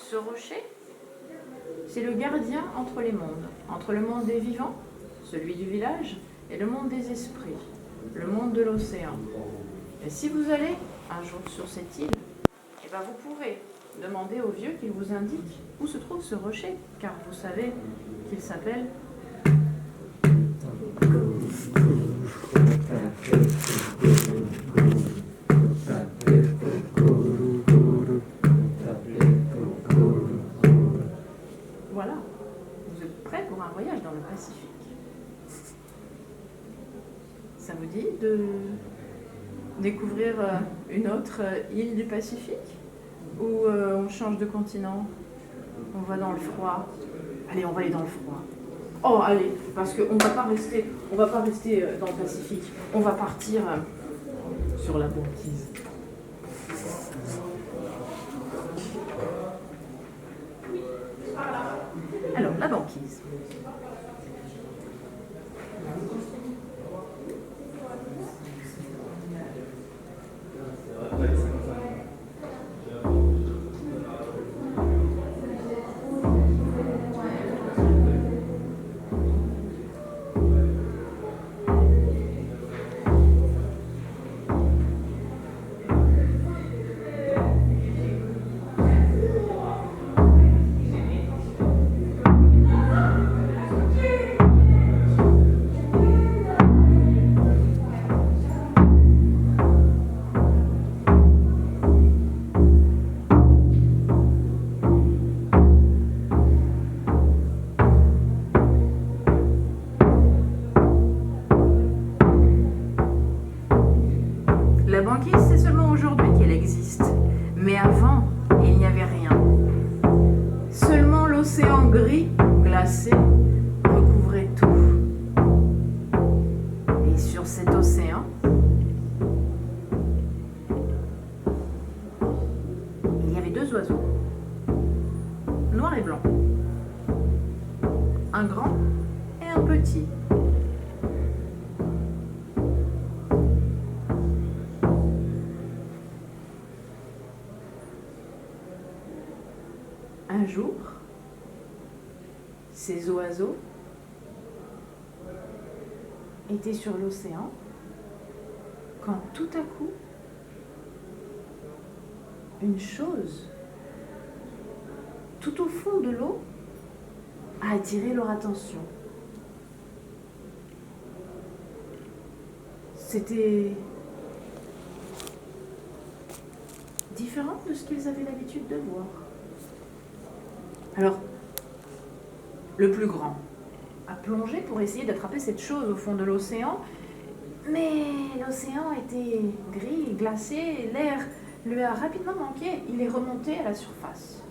Ce rocher, c'est le gardien entre les mondes, entre le monde des vivants, celui du village, et le monde des esprits, le monde de l'océan. Et si vous allez un jour sur cette île, eh ben vous pourrez demander au vieux qu'il vous indique où se trouve ce rocher, car vous savez qu'il s'appelle voilà, vous êtes prêts pour un voyage dans le Pacifique. Ça vous dit de découvrir une autre île du Pacifique? Ou on change de continent? On va dans le froid? Allez, on va aller dans le froid. Oh, allez, parce qu'on va pas rester dans le Pacifique. On va partir sur la banquise. Alors, la banquise. La banquise, c'est seulement aujourd'hui qu'elle existe. Mais avant, il n'y avait rien. Seulement l'océan gris, glacé, recouvrait tout. Et sur cet océan, il y avait deux oiseaux, noir et blanc. Un grand et un petit. Un jour, ces oiseaux étaient sur l'océan quand tout à coup, une chose, tout au fond de l'eau, a attiré leur attention. C'était différent de ce qu'ils avaient l'habitude de voir. Alors, le plus grand a plongé pour essayer d'attraper cette chose au fond de l'océan, mais l'océan était gris, glacé, l'air lui a rapidement manqué, il est remonté à la surface.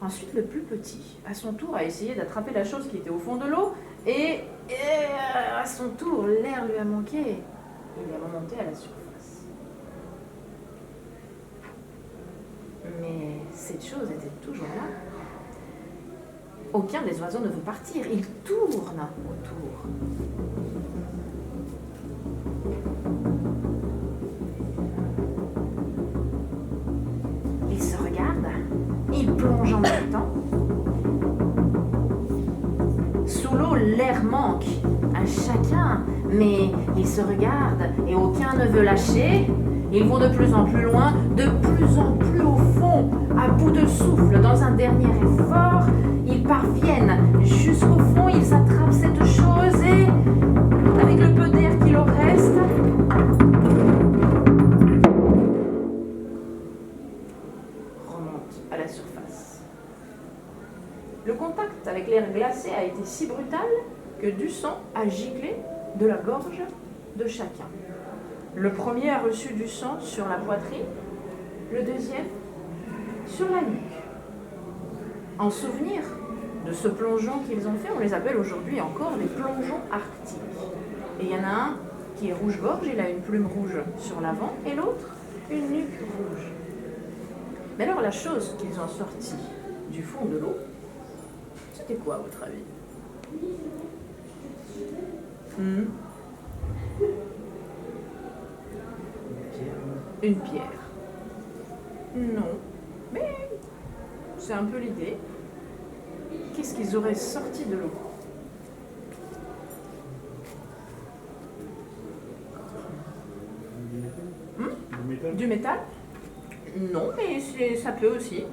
Ensuite, le plus petit, à son tour, a essayé d'attraper la chose qui était au fond de l'eau, et à son tour, l'air lui a manqué, il est remonté à la surface. Mais cette chose était toujours là. Aucun des oiseaux ne veut partir, ils tournent autour. Ils se regardent, ils plongent en même temps. Sous l'eau, l'air manque à chacun, mais ils se regardent et aucun ne veut lâcher. Ils vont de plus en plus loin, de plus en plus au fond, à bout de souffle, dans un dernier effort. Ils parviennent jusqu'au fond, ils attrapent cette chose et, avec le peu d'air qui leur reste, remontent à la surface. Le contact avec l'air glacé a été si brutal que du sang a giclé de la gorge de chacun. Le premier a reçu du sang sur la poitrine, le deuxième sur la nuque. En souvenir de ce plongeon qu'ils ont fait, on les appelle aujourd'hui encore les plongeons arctiques. Et il y en a un qui est rouge-gorge, il a une plume rouge sur l'avant, et l'autre, une nuque rouge. Mais alors la chose qu'ils ont sortie du fond de l'eau, c'était quoi à votre avis? Une pierre. Non, mais c'est un peu l'idée. Qu'est-ce qu'ils auraient sorti de l'eau? Du métal? Non, mais ça peut aussi.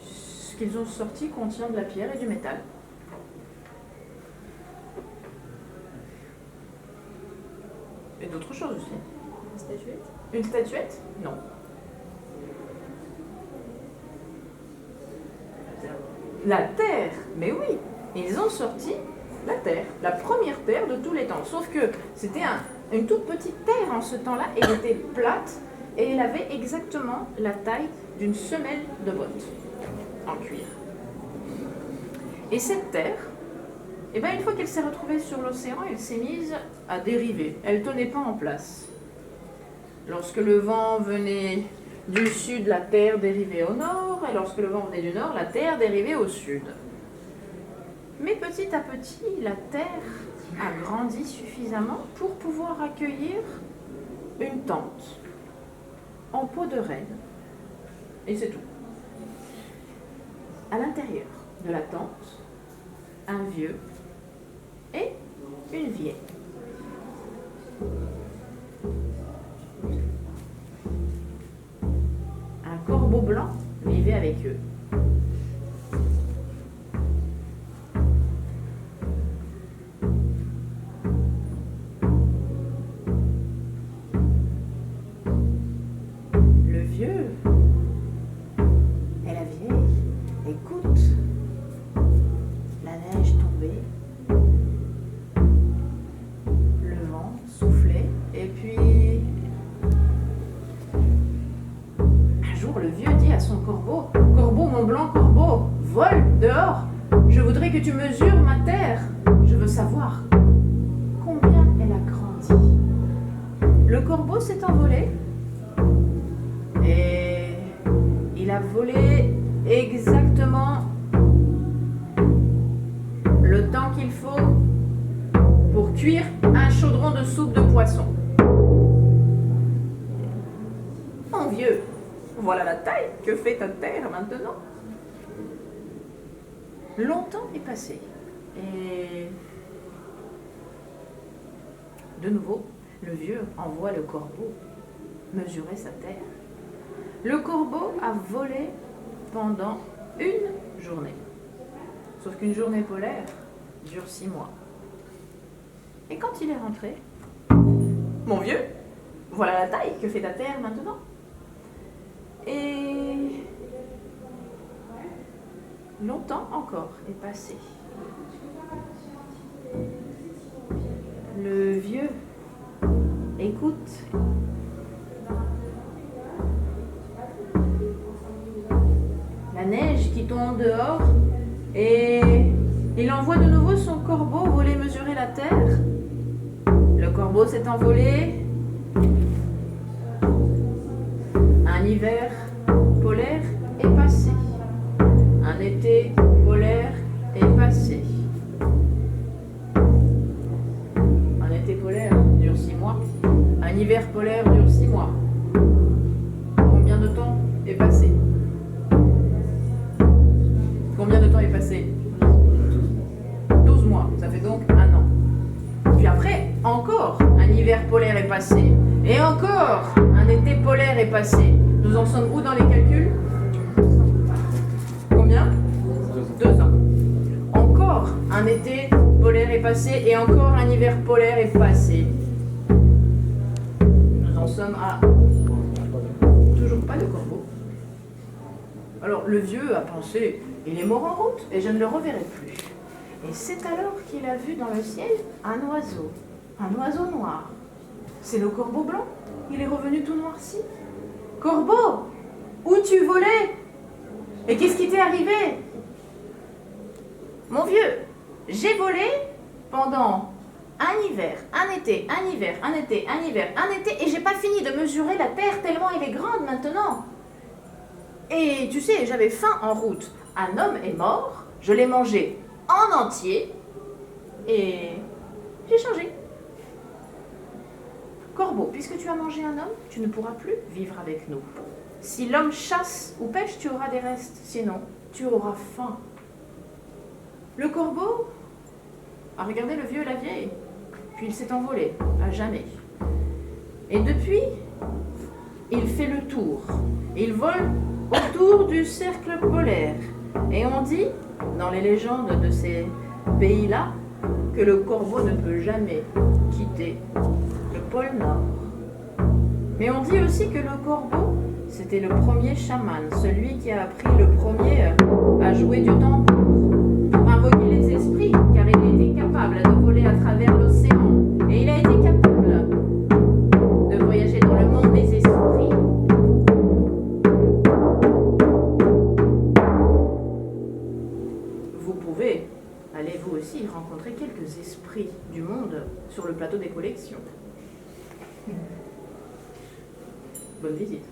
Ce qu'ils ont sorti contient de la pierre et du métal. Et d'autres choses aussi. Une statuette? Une statuette? Non. La terre, mais oui, ils ont sorti la terre, la première terre de tous les temps. Sauf que c'était une toute petite terre en ce temps-là, elle était plate et elle avait exactement la taille d'une semelle de botte en cuir. Et cette terre, eh ben, une fois qu'elle s'est retrouvée sur l'océan, elle s'est mise à dériver. Elle ne tenait pas en place. Lorsque le vent venait du sud, la terre dérivait au nord, et lorsque le vent venait du nord, la terre dérivait au sud. Mais petit à petit, la terre a grandi suffisamment pour pouvoir accueillir une tente en peau de renne. Et c'est tout. À l'intérieur de la tente, un vieux et une vieille. Un corbeau blanc vivait avec eux. Le vieux et la vieille, écoute, la neige tombait, le vent soufflait, et puis un jour le vieux dit à son corbeau: Corbeau, mon blanc corbeau, vole dehors, je voudrais que tu mesures ma terre, je veux savoir combien elle a grandi. Le corbeau s'est envolé et il a volé exactement le temps qu'il faut pour cuire un chaudron de soupe de poisson. Mon vieux, voilà la taille que fait ta terre maintenant. Longtemps est passé et de nouveau, le vieux envoie le corbeau mesurer sa terre. Le corbeau a volé pendant une journée. Sauf qu'une journée polaire dure 6 mois. Et quand il est rentré, mon vieux, voilà la taille que fait ta terre maintenant. Et longtemps encore est passé. Le vieux écoute. La neige qui tombe dehors et il envoie de nouveau son corbeau voler mesurer la terre. Le corbeau s'est envolé. Un hiver polaire est passé. Un été polaire est passé. Un été polaire dure 6 mois. Un hiver polaire dure 6 mois. Combien de temps est passé? Combien de temps est passé? 12 mois. Ça fait donc 1 an. Puis après, encore un hiver polaire est passé. Et encore un été polaire est passé. Nous en sommes où dans les calculs? Combien? 2 ans. Encore un été polaire est passé et encore un hiver polaire est passé. Nous en sommes à toujours pas de corbeau. Alors le vieux a pensé, il est mort en route et je ne le reverrai plus. Et c'est alors qu'il a vu dans le ciel un oiseau noir. C'est le corbeau blanc, il est revenu tout noirci. Corbeau, où tu volais? Et qu'est-ce qui t'est arrivé? Mon vieux, j'ai volé pendant un hiver, un été, un hiver, un été, un hiver, un été, et j'ai pas fini de mesurer la terre tellement elle est grande maintenant. Et tu sais, j'avais faim en route. Un homme est mort, je l'ai mangé en entier, et j'ai changé. Corbeau, puisque tu as mangé un homme, tu ne pourras plus vivre avec nous. Si l'homme chasse ou pêche, tu auras des restes, sinon tu auras faim. Le corbeau a regardé le vieux et la vieille, puis il s'est envolé, à jamais. Et depuis, il fait le tour. Il vole autour du cercle polaire. Et on dit, dans les légendes de ces pays-là, que le corbeau ne peut jamais quitter le pôle Nord. Mais on dit aussi que le corbeau, c'était le premier chaman, celui qui a appris le premier à jouer du tambour, pour invoquer les esprits, car il a été capable de voler à travers l'océan. Et il a été capable de voyager dans le monde des esprits. Vous pouvez aller vous aussi rencontrer quelques esprits du monde sur le plateau des collections. Bonne visite.